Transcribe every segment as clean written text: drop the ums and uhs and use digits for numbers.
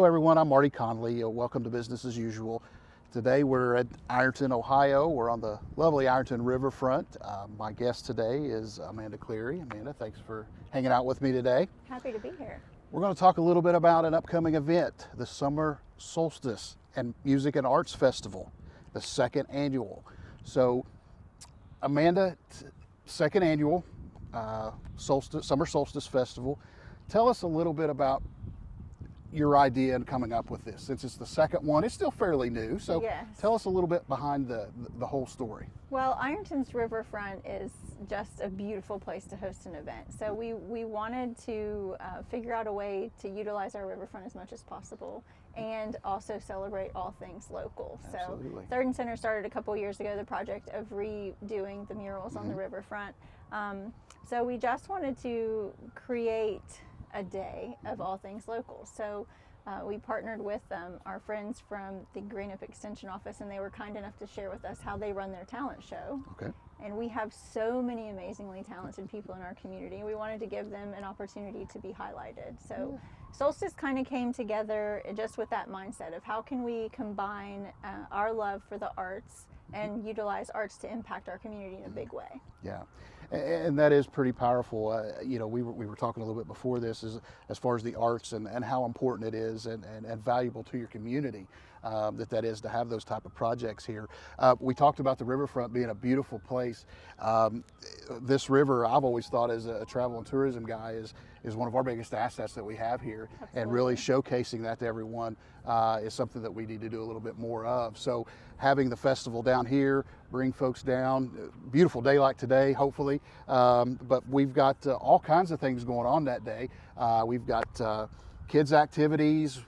Hello everyone, I'm Marty Conley. Welcome to Business as Usual. Today we're at Ironton, Ohio. We're on the lovely Ironton Riverfront. My guest today is Amanda Cleary. Amanda, thanks for hanging out with me today. Happy to be here. We're going to talk a little bit about an upcoming event, the Summer Solstice and Music and Arts Festival, the second annual. So Amanda, second annual Summer Solstice Festival. Tell us a little bit about your idea in coming up with this. Since it's the second one, it's still fairly new. So Yes. Tell us a little bit behind the whole story. Well, Ironton's Riverfront is just a beautiful place to host an event. So we wanted to figure out a way to utilize our riverfront as much as possible and also celebrate all things local. Absolutely. So Third and Center started a couple years ago the project of redoing the murals on the riverfront. So we just wanted to create a day of all things local. So we partnered with our friends from the Greenup Extension Office, and they were kind enough to share with us how they run their talent show. Okay. And we have so many amazingly talented people in our community. We wanted to give them an opportunity to be highlighted. So Solstice kind of came together just with that mindset of how can we combine our love for the arts and utilize arts to impact our community in a big way. Yeah, and that is pretty powerful. You know, we were talking a little bit before this as far as the arts and how important it is and valuable to your community that is to have those type of projects here. We talked about the riverfront being a beautiful place. This river, I've always thought as a travel and tourism guy, is one of our biggest assets that we have here. Absolutely. And really showcasing that to everyone is something that we need to do a little bit more of. So having the festival down here, bring folks down, beautiful day like today, hopefully, but we've got all kinds of things going on that day. We've got kids activities.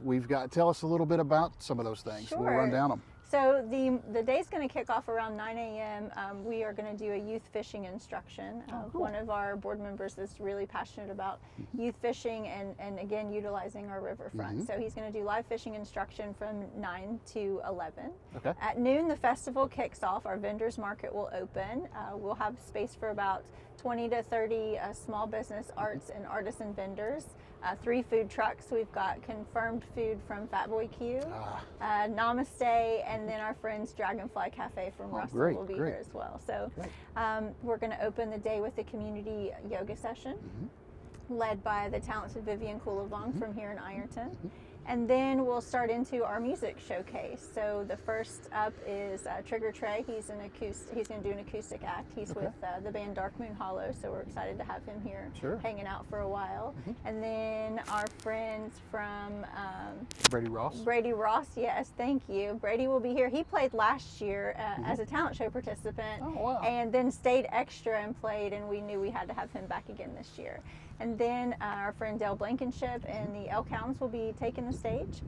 Tell us a little bit about some of those things. Sure. We'll run down them. So the day's going to kick off around 9 a.m. We are going to do a youth fishing instruction. Cool. One of our board members is really passionate about youth fishing and again, utilizing our riverfront. So he's going to do live fishing instruction from 9 to 11. Okay. At noon, the festival kicks off. Our vendors market will open. We'll have space for about 20 to 30 small business arts and artisan vendors. 3 food trucks. We've got confirmed food from Fat Boy Q, Namaste, and then our friends Dragonfly Cafe from Russell will be here as well. So we're going to open the day with a community yoga session led by the talented Vivian Coulavong from here in Ironton. And then we'll start into our music showcase. So the first up is Trigger Trey. He's going to do an acoustic act. He's with the band Dark Moon Hollow, so we're excited to have him here hanging out for a while. And then our friends from Brady Ross, yes, thank you. Brady will be here. He played last year as a talent show participant, and then stayed extra and played, and we knew we had to have him back again this year. And then our friend Dale Blankenship and the Elk Hounds will be taking the stage.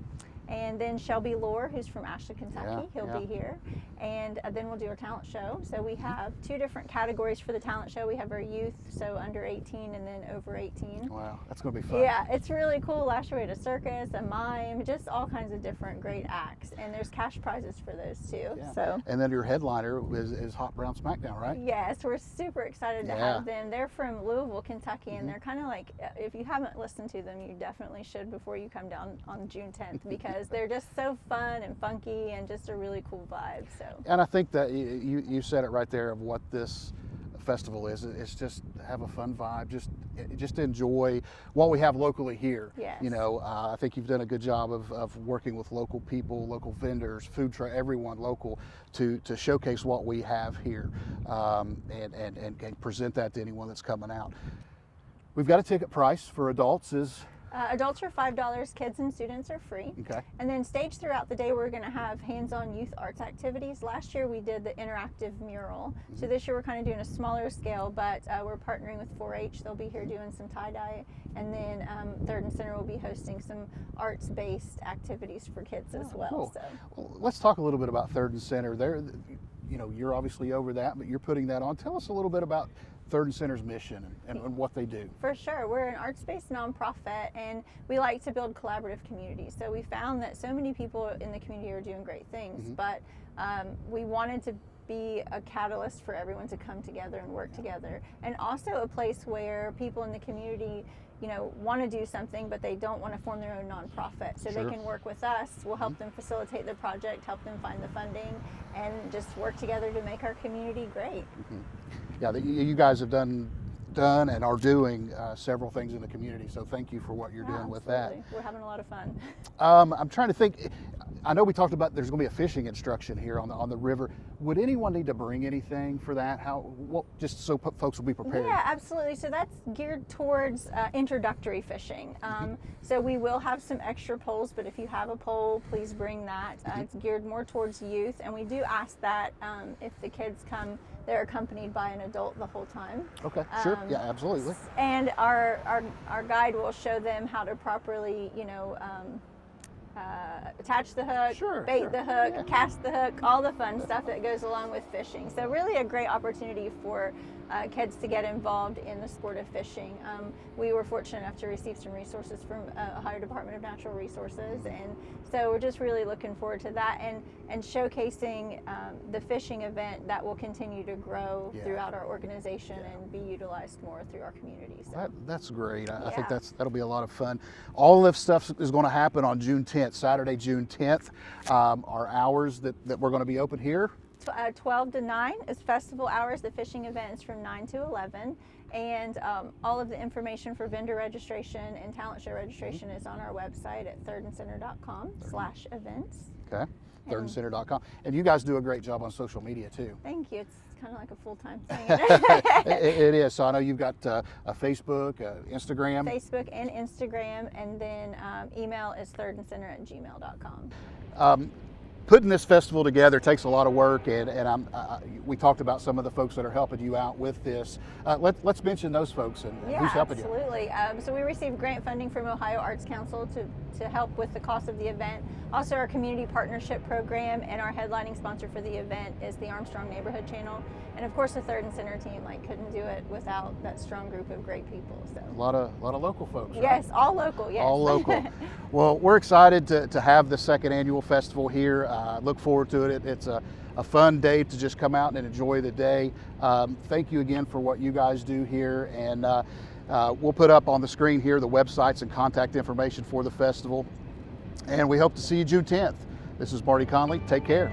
And then Shelby Lohr, who's from Ashland, Kentucky, he'll be here. And then we'll do our talent show. So we have 2 different categories for the talent show. We have our youth, so under 18 and then over 18. Wow, that's going to be fun. Yeah, it's really cool. Last year we had a circus, a mime, just all kinds of different great acts. And there's cash prizes for those too. Yeah. So. And then your headliner is Hot Brown Smackdown, right? Yes, we're super excited to have them. They're from Louisville, Kentucky, and they're kind of like, if you haven't listened to them, you definitely should before you come down on June 10th because they're just so fun and funky and just a really cool vibe. So. And I think that you said it right there of what this festival is. It's just have a fun vibe, just enjoy what we have locally here. Yes. You know, I think you've done a good job of working with local people, local vendors, food truck, everyone local to showcase what we have here and present that to anyone that's coming out. We've got a ticket price for adults is. Adults are $5, kids and students are free. Okay. And then staged throughout the day, we're going to have hands-on youth arts activities. Last year we did the interactive mural. So this year we're kind of doing a smaller scale, but we're partnering with 4-H. They'll be here doing some tie-dye. And then Third and Center will be hosting some arts-based activities for kids as well. Cool. So. Well, let's talk a little bit about Third and Center. You know, you're obviously over that, but you're putting that on. Tell us a little bit about Third and Center's mission and what they do. For sure. We're an arts-based nonprofit, and we like to build collaborative communities. So we found that so many people in the community are doing great things, but we wanted to be a catalyst for everyone to come together and work together, and also a place where people in the community want to do something, but they don't want to form their own nonprofit. So Sure. they can work with us. We'll help them facilitate the project, help them find the funding, and just work together to make our community great. Yeah, you guys have done and are doing several things in the community, so thank you for what you're doing with that. We're having a lot of fun. I'm trying to think. I know we talked about there's going to be a fishing instruction here on the river. Would anyone need to bring anything for that? Just so folks will be prepared? Yeah, absolutely. So that's geared towards introductory fishing. So we will have some extra poles, but if you have a pole, please bring that. It's geared more towards youth, and we do ask that if the kids come, they're accompanied by an adult the whole time. Okay, sure. Yeah, absolutely. And our guide will show them how to properly, attach the hook, bait the hook, cast the hook, all the fun stuff that goes along with fishing. So really a great opportunity for kids to get involved in the sport of fishing. We were fortunate enough to receive some resources from Ohio Department of Natural Resources, and so we're just really looking forward to that and showcasing the fishing event that will continue to grow throughout our organization and be utilized more through our community. So. That's great. I think that'll be a lot of fun. All of this stuff is going to happen on June 10th, Saturday, June 10th. Our hours that we're going to be open here? 12 to 9 is festival hours. The fishing event is from 9 to 11. And all of the information for vendor registration and talent show registration is on our website at thirdandcenter.com/events. Okay, thirdandcenter.com. And you guys do a great job on social media too. Thank you. It's kind of like a full-time thing. It is. So I know you've got a Facebook, Instagram. Facebook and Instagram, and then email is thirdandcenter@gmail.com. Putting this festival together takes a lot of work, and we talked about some of the folks that are helping you out with this. Let's mention those folks and who's helping you. Absolutely. So we received grant funding from Ohio Arts Council to help with the cost of the event. Also, our community partnership program, and our headlining sponsor for the event is the Armstrong Neighborhood Channel. And of course, the Third and Center team couldn't do it without that strong group of great people. So a lot of local folks. Yes, right? all local. Yes, all local. Well, we're excited to have the second annual festival here. Look forward to it. It's a fun day to just come out and enjoy the day. Thank you again for what you guys do here, and we'll put up on the screen here the websites and contact information for the festival. And we hope to see you June 10th. This is Marty Conley. Take care.